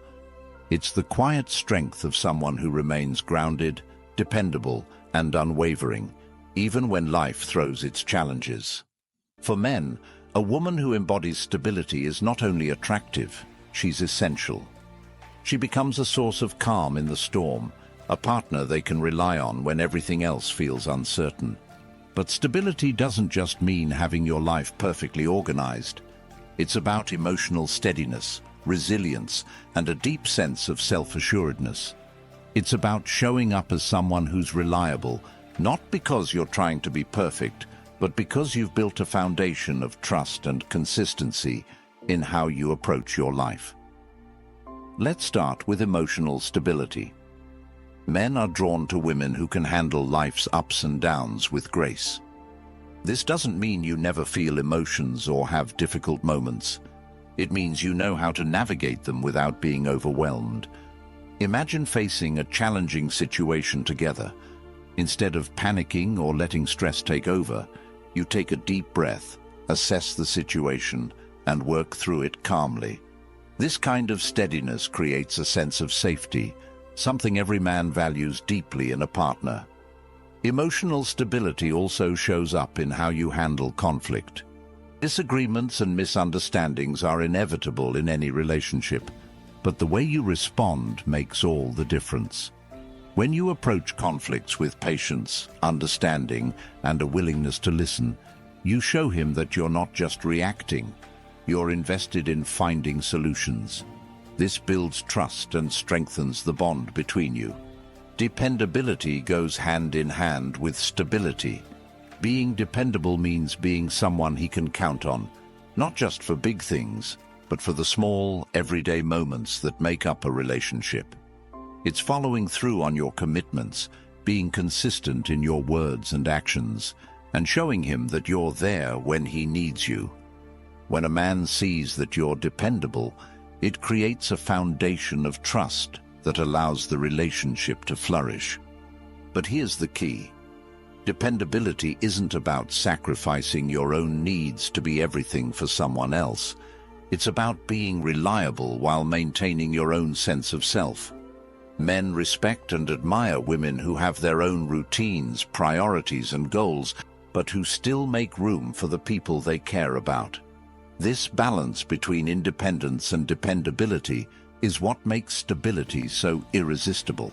A: It's the quiet strength of someone who remains grounded, dependable, and unwavering, even when life throws its challenges. For men, a woman who embodies stability is not only attractive, she's essential. She becomes a source of calm in the storm, a partner they can rely on when everything else feels uncertain. But stability doesn't just mean having your life perfectly organized. It's about emotional steadiness, resilience, and a deep sense of self-assuredness. It's about showing up as someone who's reliable, not because you're trying to be perfect, but because you've built a foundation of trust and consistency in how you approach your life. Let's start with emotional stability. Men are drawn to women who can handle life's ups and downs with grace. This doesn't mean you never feel emotions or have difficult moments. It means you know how to navigate them without being overwhelmed. Imagine facing a challenging situation together. Instead of panicking or letting stress take over, you take a deep breath, assess the situation, and work through it calmly. This kind of steadiness creates a sense of safety, something every man values deeply in a partner. Emotional stability also shows up in how you handle conflict. Disagreements and misunderstandings are inevitable in any relationship, but the way you respond makes all the difference. When you approach conflicts with patience, understanding, and a willingness to listen, you show him that you're not just reacting, you're invested in finding solutions. This builds trust and strengthens the bond between you. Dependability goes hand in hand with stability. Being dependable means being someone he can count on, not just for big things, but for the small, everyday moments that make up a relationship. It's following through on your commitments, being consistent in your words and actions, and showing him that you're there when he needs you. When a man sees that you're dependable, it creates a foundation of trust that allows the relationship to flourish. But here's the key. Dependability isn't about sacrificing your own needs to be everything for someone else. It's about being reliable while maintaining your own sense of self. Men respect and admire women who have their own routines, priorities, and goals, but who still make room for the people they care about. This balance between independence and dependability is what makes stability so irresistible.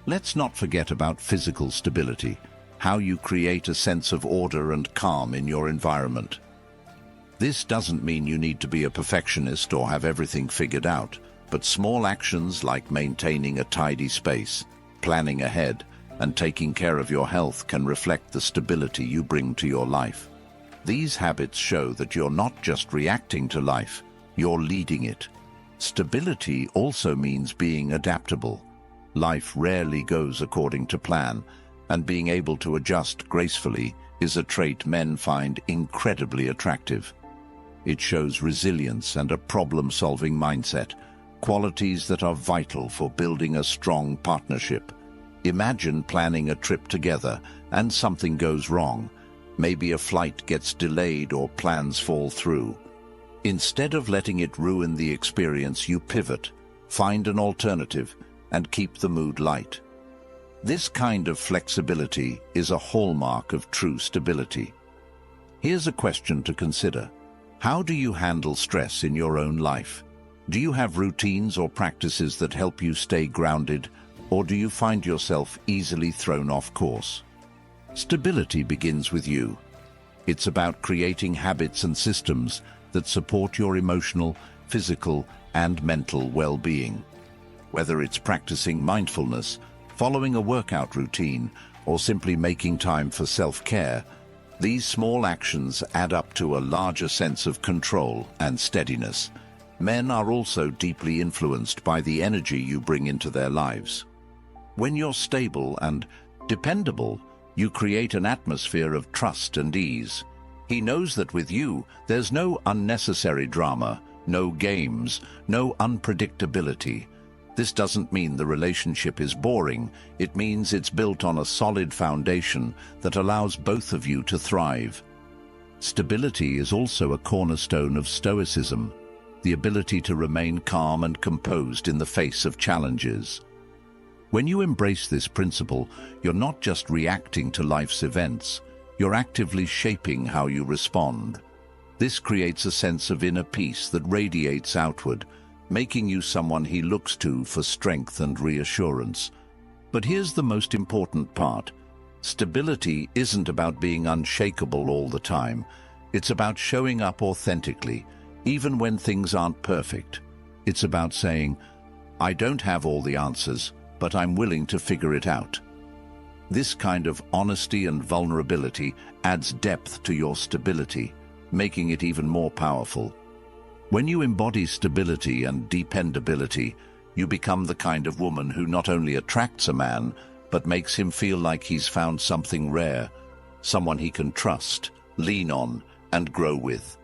A: Let's not forget about physical stability, how you create a sense of order and calm in your environment. This doesn't mean you need to be a perfectionist or have everything figured out, but small actions like maintaining a tidy space, planning ahead, and taking care of your health can reflect the stability you bring to your life. These habits show that you're not just reacting to life, you're leading it. Stability also means being adaptable. Life rarely goes according to plan, and being able to adjust gracefully is a trait men find incredibly attractive. It shows resilience and a problem-solving mindset, qualities that are vital for building a strong partnership. Imagine planning a trip together and something goes wrong. Maybe a flight gets delayed or plans fall through. Instead of letting it ruin the experience, you pivot, find an alternative, and keep the mood light. This kind of flexibility is a hallmark of true stability. Here's a question to consider. How do you handle stress in your own life? Do you have routines or practices that help you stay grounded, or do you find yourself easily thrown off course? Stability begins with you. It's about creating habits and systems that support your emotional, physical, and mental well-being. Whether it's practicing mindfulness, following a workout routine, or simply making time for self-care, these small actions add up to a larger sense of control and steadiness. Men are also deeply influenced by the energy you bring into their lives. When you're stable and dependable, you create an atmosphere of trust and ease. He knows that with you, there's no unnecessary drama, no games, no unpredictability. This doesn't mean the relationship is boring. It means it's built on a solid foundation that allows both of you to thrive. Stability is also a cornerstone of Stoicism, the ability to remain calm and composed in the face of challenges. When you embrace this principle, you're not just reacting to life's events, you're actively shaping how you respond. This creates a sense of inner peace that radiates outward, making you someone he looks to for strength and reassurance. But here's the most important part. Stability isn't about being unshakable all the time. It's about showing up authentically, even when things aren't perfect. It's about saying, I don't have all the answers, but I'm willing to figure it out. This kind of honesty and vulnerability adds depth to your stability, making it even more powerful. When you embody stability and dependability, you become the kind of woman who not only attracts a man, but makes him feel like he's found something rare, someone he can trust, lean on, and grow with.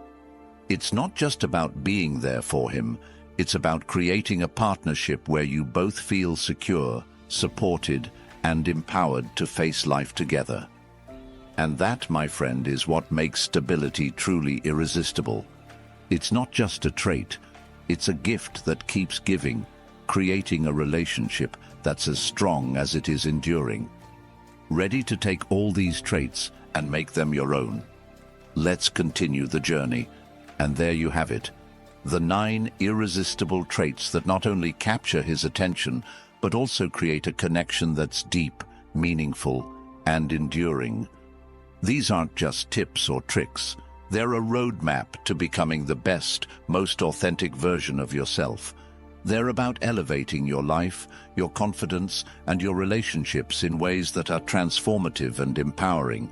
A: It's not just about being there for him, it's about creating a partnership where you both feel secure, supported, and empowered to face life together. And that, my friend, is what makes stability truly irresistible. It's not just a trait, it's a gift that keeps giving, creating a relationship that's as strong as it is enduring. Ready to take all these traits and make them your own? Let's continue the journey. And there you have it, the 9 irresistible traits that not only capture his attention, but also create a connection that's deep, meaningful, and enduring. These aren't just tips or tricks. They're a roadmap to becoming the best, most authentic version of yourself. They're about elevating your life, your confidence, and your relationships in ways that are transformative and empowering.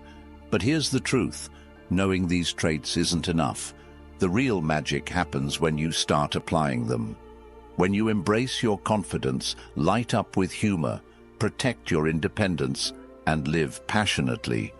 A: But here's the truth. Knowing these traits isn't enough. The real magic happens when you start applying them. When you embrace your confidence, light up with humor, protect your independence, and live passionately.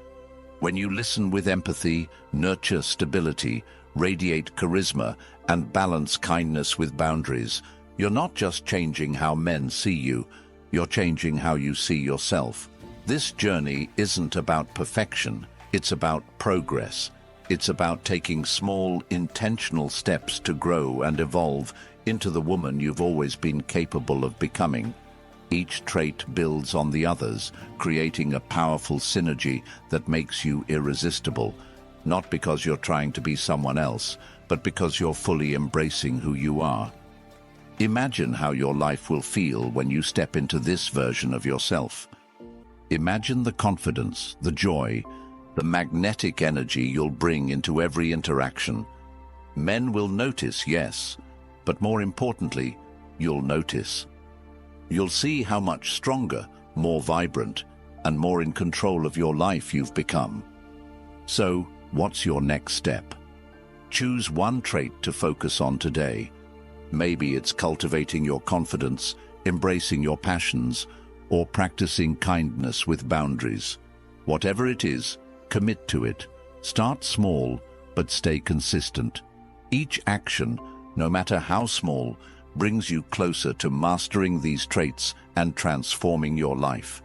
A: When you listen with empathy, nurture stability, radiate charisma, and balance kindness with boundaries, you're not just changing how men see you, you're changing how you see yourself. This journey isn't about perfection, it's about progress. It's about taking small, intentional steps to grow and evolve into the woman you've always been capable of becoming. Each trait builds on the others, creating a powerful synergy that makes you irresistible, not because you're trying to be someone else, but because you're fully embracing who you are. Imagine how your life will feel when you step into this version of yourself. Imagine the confidence, the joy, the magnetic energy you'll bring into every interaction. Men will notice, yes, but more importantly, you'll notice. You'll see how much stronger, more vibrant, and more in control of your life you've become. So, what's your next step? Choose one trait to focus on today. Maybe it's cultivating your confidence, embracing your passions, or practicing kindness with boundaries. Whatever it is, commit to it. Start small, but stay consistent. Each action, no matter how small, brings you closer to mastering these traits and transforming your life.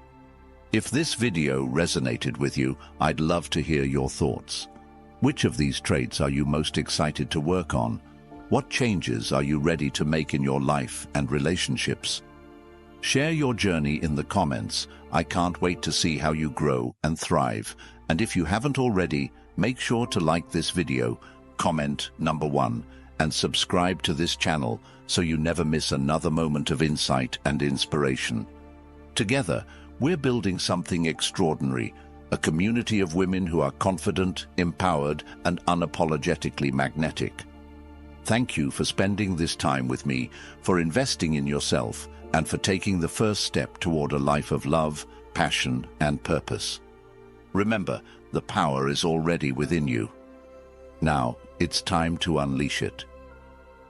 A: If this video resonated with you, I'd love to hear your thoughts. Which of these traits are you most excited to work on? What changes are you ready to make in your life and relationships? Share your journey in the comments. I can't wait to see how you grow and thrive. And if you haven't already, make sure to like this video, comment number 1, and subscribe to this channel so you never miss another moment of insight and inspiration. Together, we're building something extraordinary, a community of women who are confident, empowered, and unapologetically magnetic. Thank you for spending this time with me, for investing in yourself, and for taking the first step toward a life of love, passion, and purpose. Remember, the power is already within you. Now, it's time to unleash it.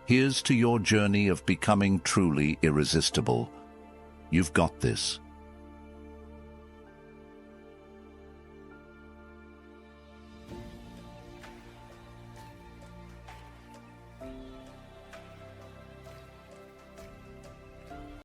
A: Here's to your journey of becoming truly irresistible. You've got this.